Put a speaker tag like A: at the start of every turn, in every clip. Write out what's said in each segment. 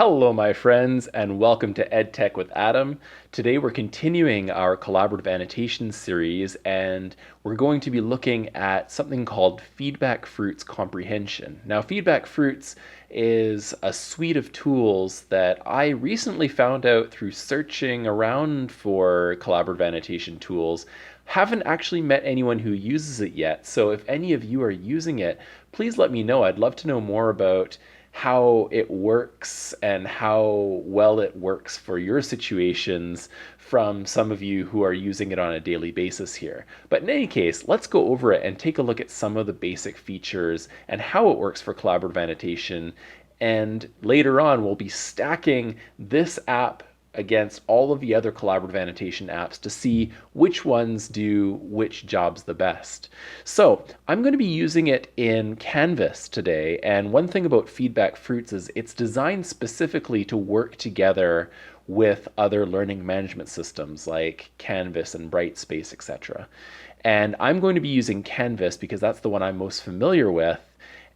A: Hello, my friends, and welcome to EdTech with Adam. Today we're continuing our collaborative annotation series, and we're going to be looking at something called Feedback Fruits Comprehension. Now, Feedback Fruits is a suite of tools that I recently found out through searching around for collaborative annotation tools. Haven't actually met anyone who uses it yet, so if any of you are using it, please let me know. I'd love to know more about how it works and how well it works for your situations from some of you who are using it on a daily basis here. But in any case, let's go over it and take a look at some of the basic features and how it works for collaborative annotation. And later on, we'll be stacking this app against all of the other collaborative annotation apps to see which ones do which jobs the best. So I'm going to be using it in Canvas today, and one thing about Feedback Fruits is it's designed specifically to work together with other learning management systems like Canvas and Brightspace, etc. And I'm going to be using Canvas because that's the one I'm most familiar with,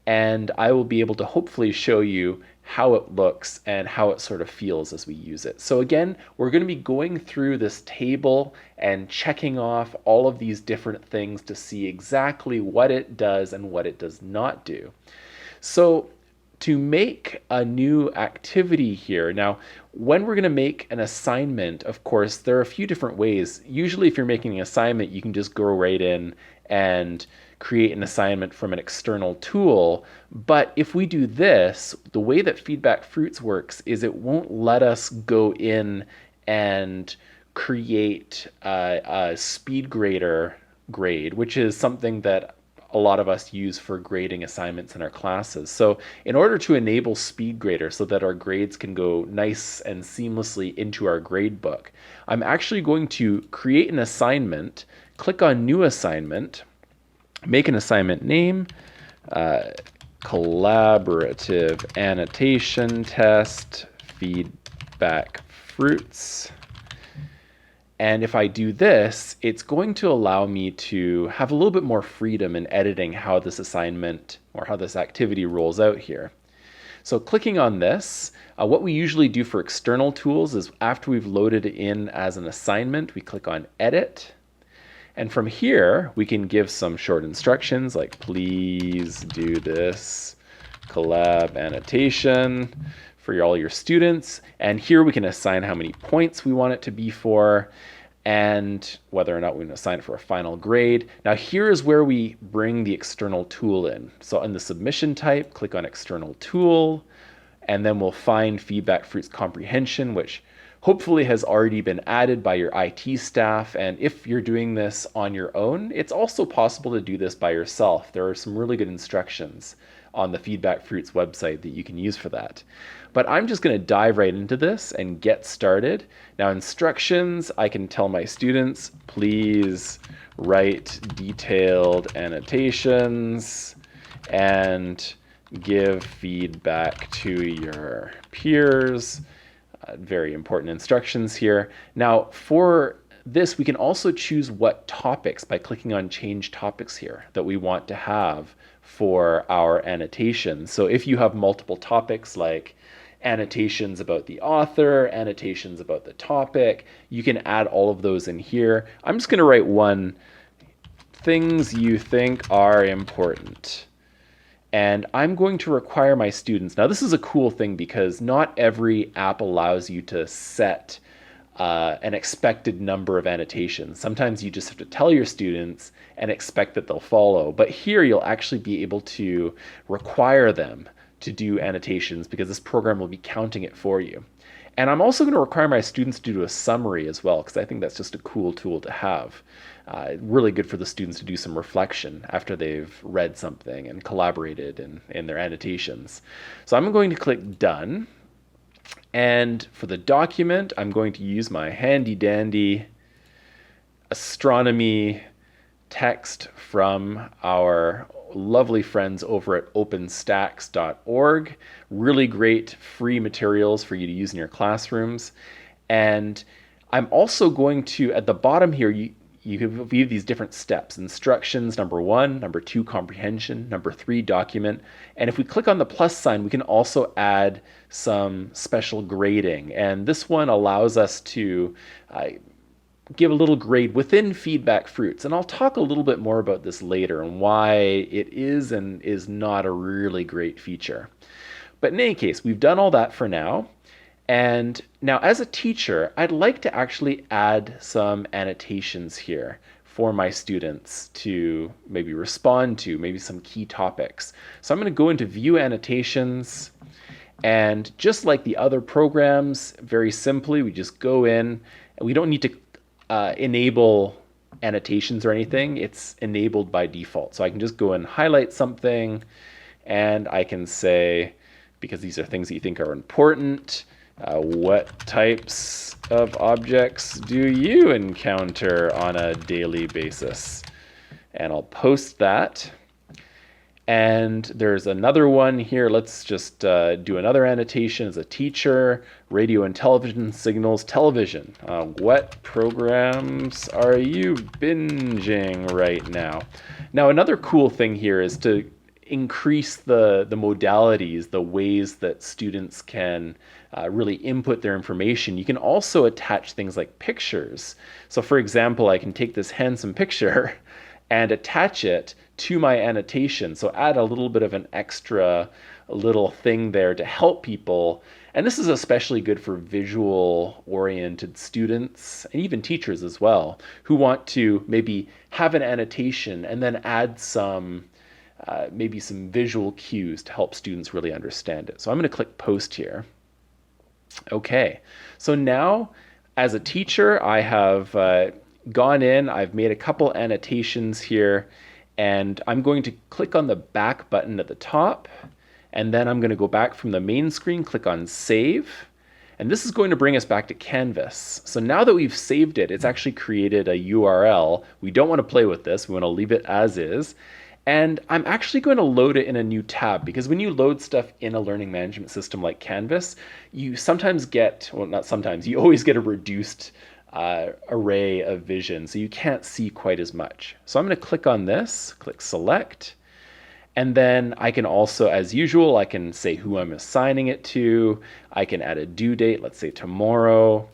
A: and I will be able to hopefully show you how it looks and how it sort of feels as we use it. So again, we're going to be going through this table and checking off all of these different things to see exactly what it does and what it does not do. So to make a new activity here, now when we're going to make an assignment, of course, there are a few different ways. Usually if you're making an assignment, you can just go right in and create an assignment from an external tool. But if we do this, the way that Feedback Fruits works is it won't let us go in and create a speed grader grade, which is something that a lot of us use for grading assignments in our classes. So in order to enable SpeedGrader so that our grades can go nice and seamlessly into our grade book, I'm actually going to create an assignment, click on New Assignment, make an assignment name, Collaborative Annotation Test, Feedback Fruits. And if I do this, it's going to allow me to have a little bit more freedom in editing how this assignment or how this activity rolls out here. So clicking on this, what we usually do for external tools is after we've loaded it in as an assignment, we click on Edit. And from here, we can give some short instructions like, please do this collab annotation for all your students. And here we can assign how many points we want it to be for and whether or not we want to assign it for a final grade. Now here is where we bring the external tool in. So in the submission type, click on external tool, and then we'll find Feedback Fruits Comprehension, which hopefully has already been added by your IT staff. And if you're doing this on your own, it's also possible to do this by yourself. There are some really good instructions on the Feedback Fruits website that you can use for that. But I'm just going to dive right into this and get started. Now, instructions, I can tell my students, please write detailed annotations and give feedback to your peers. Very important instructions here. Now, for this, we can also choose what topics by clicking on Change Topics here that we want to have for our annotations. So if you have multiple topics like annotations about the author, annotations about the topic, you can add all of those in here. I'm just going to write one, things you think are important. And I'm going to require my students. Now, this is a cool thing because not every app allows you to set an expected number of annotations. Sometimes you just have to tell your students and expect that they'll follow. But here you'll actually be able to require them to do annotations because this program will be counting it for you. And I'm also going to require my students to do a summary as well because I think that's just a cool tool to have. Really good for the students to do some reflection after they've read something and collaborated in their annotations. So I'm going to click Done. And for the document, I'm going to use my handy dandy astronomy text from our lovely friends over at openstacks.org. Really great free materials for you to use in your classrooms. And I'm also going to, at the bottom here, you can view these different steps: instructions, number 1, number 2, comprehension, number 3, document. And if we click on the plus sign, we can also add some special grading. And this one allows us to give a little grade within feedback fruits. And I'll talk a little bit more about this later and why it is and is not a really great feature. But in any case, we've done all that for now. And now as a teacher, I'd like to actually add some annotations here for my students to maybe respond to, maybe some key topics. So I'm going to go into View Annotations, and just like the other programs, very simply, we just go in, and we don't need to enable annotations or anything. It's enabled by default. So I can just go and highlight something, and I can say, because these are things that you think are important, what types of objects do you encounter on a daily basis? And I'll post that. And there's another one here. Let's just do another annotation as a teacher. Radio and television signals. Television. What programs are you binging right now? Now, another cool thing here is to increase the modalities, the ways that students can really input their information. You can also attach things like pictures. So for example, I can take this handsome picture and attach it to my annotation. So add a little bit of an extra little thing there to help people. And this is especially good for visual-oriented students and even teachers as well, who want to maybe have an annotation and then add some maybe some visual cues to help students really understand it. So I'm going to click Post here. Okay, so now as a teacher, I have gone in, I've made a couple annotations here, and I'm going to click on the back button at the top, and then I'm going to go back from the main screen, click on Save, and this is going to bring us back to Canvas. So now that we've saved it, it's actually created a URL. We don't want to play with this, we want to leave it as is. And I'm actually going to load it in a new tab, because when you load stuff in a learning management system like Canvas, you sometimes get, well, not sometimes, you always get a reduced array of vision, so you can't see quite as much. So I'm going to click on this, click Select, and then I can also, as usual, I can say who I'm assigning it to. I can add a due date, let's say tomorrow,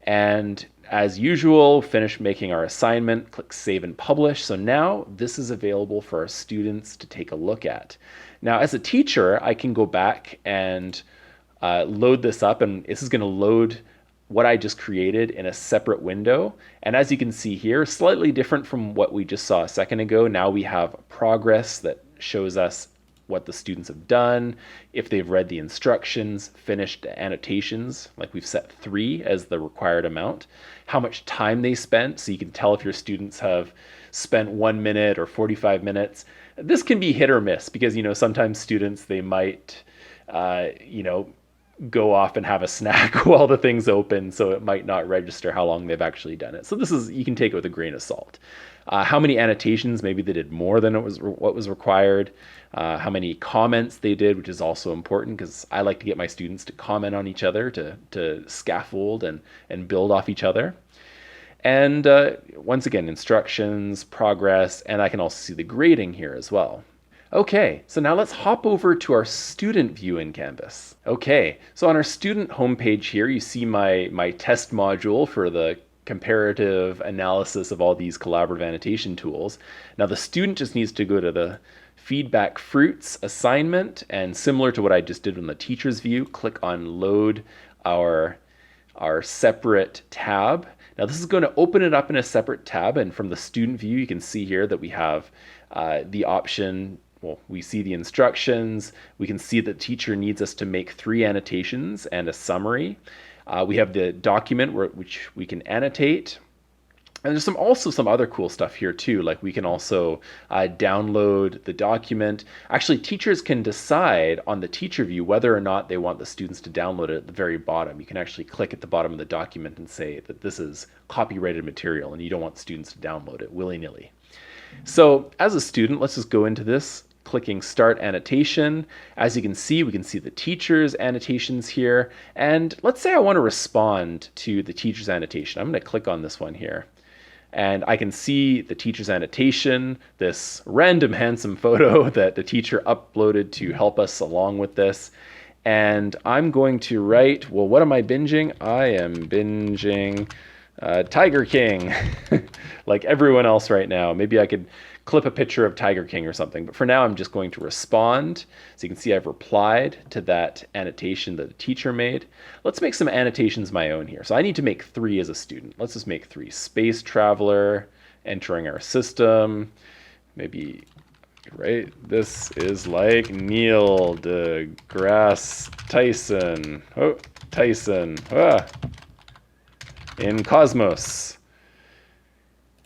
A: and as usual, finish making our assignment, click Save and Publish. So now this is available for our students to take a look at. Now, as a teacher, I can go back and load this up, and this is going to load what I just created in a separate window. And as you can see here, slightly different from what we just saw a second ago. Now we have progress that shows us what the students have done, if they've read the instructions, finished annotations, like we've set 3 as the required amount, how much time they spent, so you can tell if your students have spent 1 minute or 45 minutes. This can be hit or miss, because sometimes students, they might go off and have a snack while the thing's open, so it might not register how long they've actually done it. So this is, you can take it with a grain of salt. How many annotations, maybe they did more than what was required. How many comments they did, which is also important, because I like to get my students to comment on each other, to scaffold and build off each other. And once again, instructions, progress, and I can also see the grading here as well. Okay, so now let's hop over to our student view in Canvas. Okay, so on our student homepage here, you see my test module for the comparative analysis of all these collaborative annotation tools. Now the student just needs to go to the feedback fruits assignment, and similar to what I just did in the teacher's view, click on load our separate tab. Now this is going to open it up in a separate tab, and from the student view you can see here that we have the option, well, we see the instructions, we can see that the teacher needs us to make 3 annotations and a summary. We have the document which we can annotate. And there's also some other cool stuff here too, like we can also download the document. Actually, teachers can decide on the teacher view whether or not they want the students to download it at the very bottom. You can actually click at the bottom of the document and say that this is copyrighted material and you don't want students to download it willy-nilly. So as a student, let's just go into this, clicking Start Annotation. As you can see, we can see the teacher's annotations here. And let's say I want to respond to the teacher's annotation. I'm going to click on this one here. And I can see the teacher's annotation, this random handsome photo that the teacher uploaded to help us along with this. And I'm going to write, well, what am I binging? I am binging Tiger King, like everyone else right now. Maybe I could clip a picture of Tiger King or something. But for now, I'm just going to respond. So you can see I've replied to that annotation that the teacher made. Let's make some annotations my own here. So I need to make 3 as a student. Let's just make 3. Space traveler, entering our system. Maybe, right? This is like Neil deGrasse Tyson. Oh, Tyson. In Cosmos.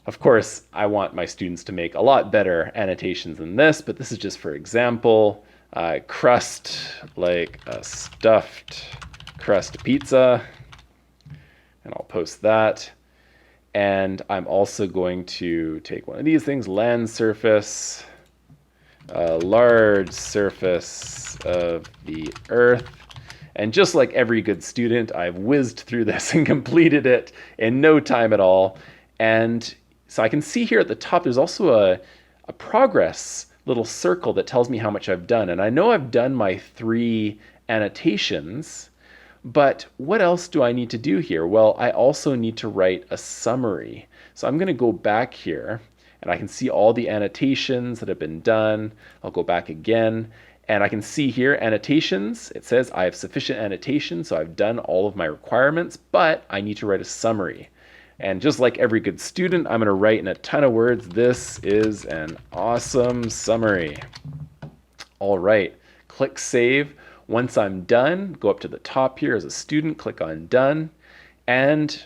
A: Of course, I want my students to make a lot better annotations than this, but this is just for example. Crust, like a stuffed crust pizza. And I'll post that. And I'm also going to take one of these things, land surface, a large surface of the Earth. And just like every good student, I've whizzed through this and completed it in no time at all. And so I can see here at the top, there's also a progress little circle that tells me how much I've done. And I know I've done my 3 annotations, but what else do I need to do here? Well, I also need to write a summary. So I'm going to go back here and I can see all the annotations that have been done. I'll go back again. And I can see here annotations. It says I have sufficient annotation, so I've done all of my requirements, but I need to write a summary. And just like every good student, I'm going to write in a ton of words, this is an awesome summary. All right, click save. Once I'm done, go up to the top here as a student, click on done. And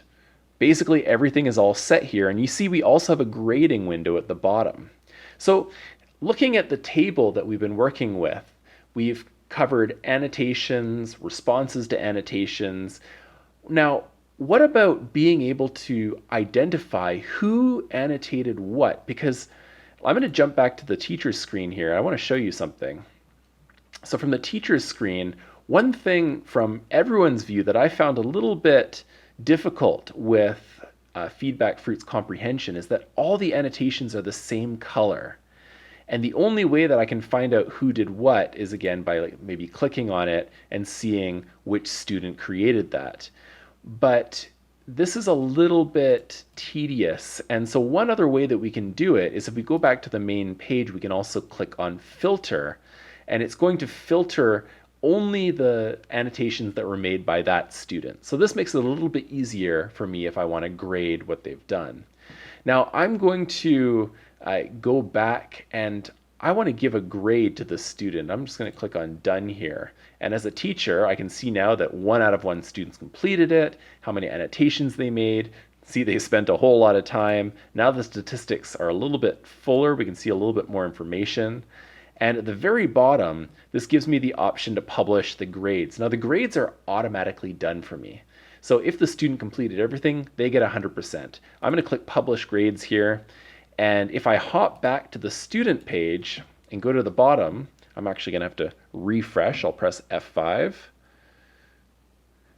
A: basically everything is all set here. And you see we also have a grading window at the bottom. So looking at the table that we've been working with, we've covered annotations, responses to annotations. Now, what about being able to identify who annotated what? Because I'm going to jump back to the teacher's screen here. I want to show you something. So from the teacher's screen, one thing from everyone's view that I found a little bit difficult with Feedback Fruits Comprehension is that all the annotations are the same color. And the only way that I can find out who did what is, again, by like maybe clicking on it and seeing which student created that. But this is a little bit tedious. And so one other way that we can do it is if we go back to the main page, we can also click on filter, and it's going to filter only the annotations that were made by that student. So this makes it a little bit easier for me if I want to grade what they've done. Now I'm going to go back and I want to give a grade to the student. I'm just going to click on done here. And as a teacher, I can see now that 1 out of 1 students completed it, how many annotations they made. See, they spent a whole lot of time. Now the statistics are a little bit fuller. We can see a little bit more information. And at the very bottom, this gives me the option to publish the grades. Now the grades are automatically done for me. So if the student completed everything, they get 100%. I'm going to click publish grades here. And if I hop back to the student page and go to the bottom, I'm actually going to have to refresh. I'll press F5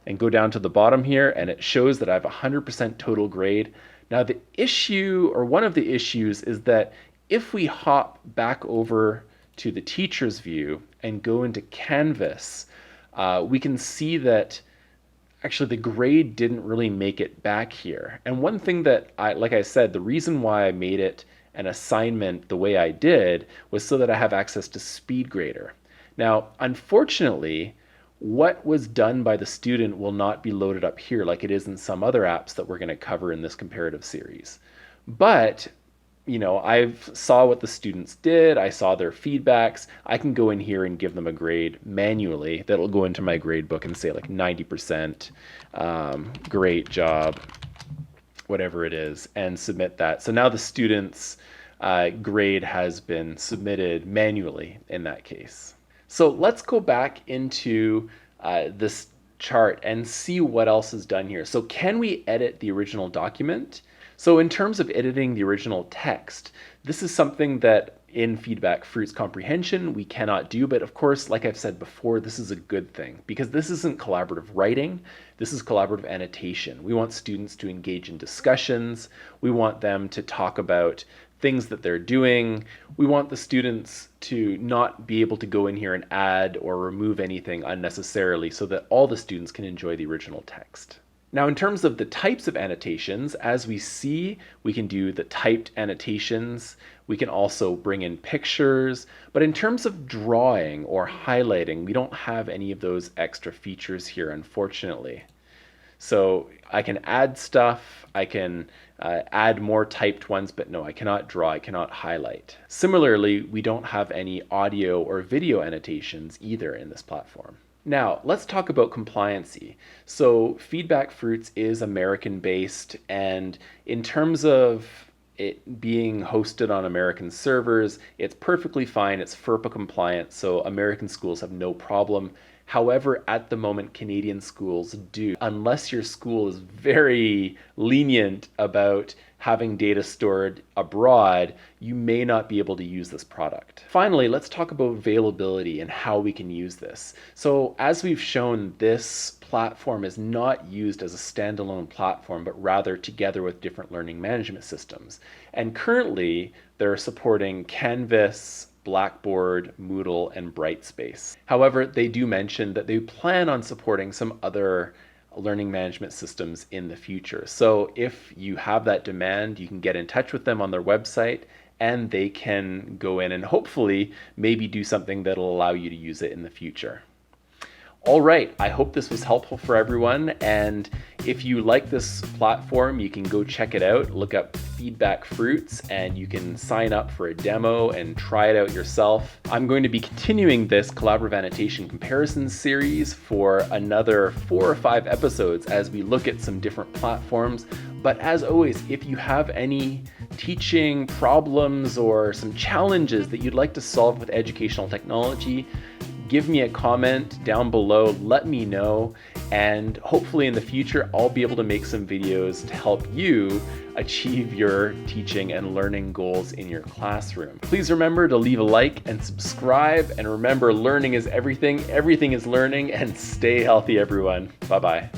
A: and go down to the bottom here, and it shows that I have 100% total grade. Now the issue, or one of the issues, is that if we hop back over to the teacher's view and go into Canvas, we can see that actually the grade didn't really make it back here. And one thing that like I said, the reason why I made it an assignment the way I did was so that I have access to SpeedGrader. Now, unfortunately, what was done by the student will not be loaded up here like it is in some other apps that we're going to cover in this comparative series. But you know, I saw what the students did. I saw their feedbacks. I can go in here and give them a grade manually that'll go into my grade book and say like 90%, great job, whatever it is, and submit that. So now the student's grade has been submitted manually in that case. So let's go back into this chart and see what else is done here. So can we edit the original document? So in terms of editing the original text, this is something that in Feedback Fruits Comprehension we cannot do, but of course, like I've said before, this is a good thing because this isn't collaborative writing, this is collaborative annotation. We want students to engage in discussions, we want them to talk about things that they're doing, we want the students to not be able to go in here and add or remove anything unnecessarily so that all the students can enjoy the original text. Now, in terms of the types of annotations, as we see, we can do the typed annotations. We can also bring in pictures. But in terms of drawing or highlighting, we don't have any of those extra features here, unfortunately. So I can add stuff, I can add more typed ones, but no, I cannot draw, I cannot highlight. Similarly, we don't have any audio or video annotations either in this platform. Now, let's talk about compliancy. So Feedback Fruits is American-based, and in terms of it being hosted on American servers, it's perfectly fine. It's FERPA compliant, so American schools have no problem. However, at the moment, Canadian schools do, unless your school is very lenient about having data stored abroad, you may not be able to use this product. Finally, let's talk about availability and how we can use this. So as we've shown, this platform is not used as a standalone platform, but rather together with different learning management systems. And currently, they're supporting Canvas, Blackboard, Moodle, and Brightspace. However, they do mention that they plan on supporting some other learning management systems in the future. So if you have that demand, you can get in touch with them on their website and they can go in and hopefully maybe do something that'll allow you to use it in the future. All right, I hope this was helpful for everyone. And if you like this platform, you can go check it out, look up Feedback Fruits, and you can sign up for a demo and try it out yourself. I'm going to be continuing this collaborative annotation comparison series for another 4 or 5 episodes as we look at some different platforms. But as always, if you have any teaching problems or some challenges that you'd like to solve with educational technology, give me a comment down below, let me know, and hopefully in the future I'll be able to make some videos to help you achieve your teaching and learning goals in your classroom. Please remember to leave a like and subscribe, and remember, learning is everything, everything is learning, and stay healthy everyone. Bye-bye.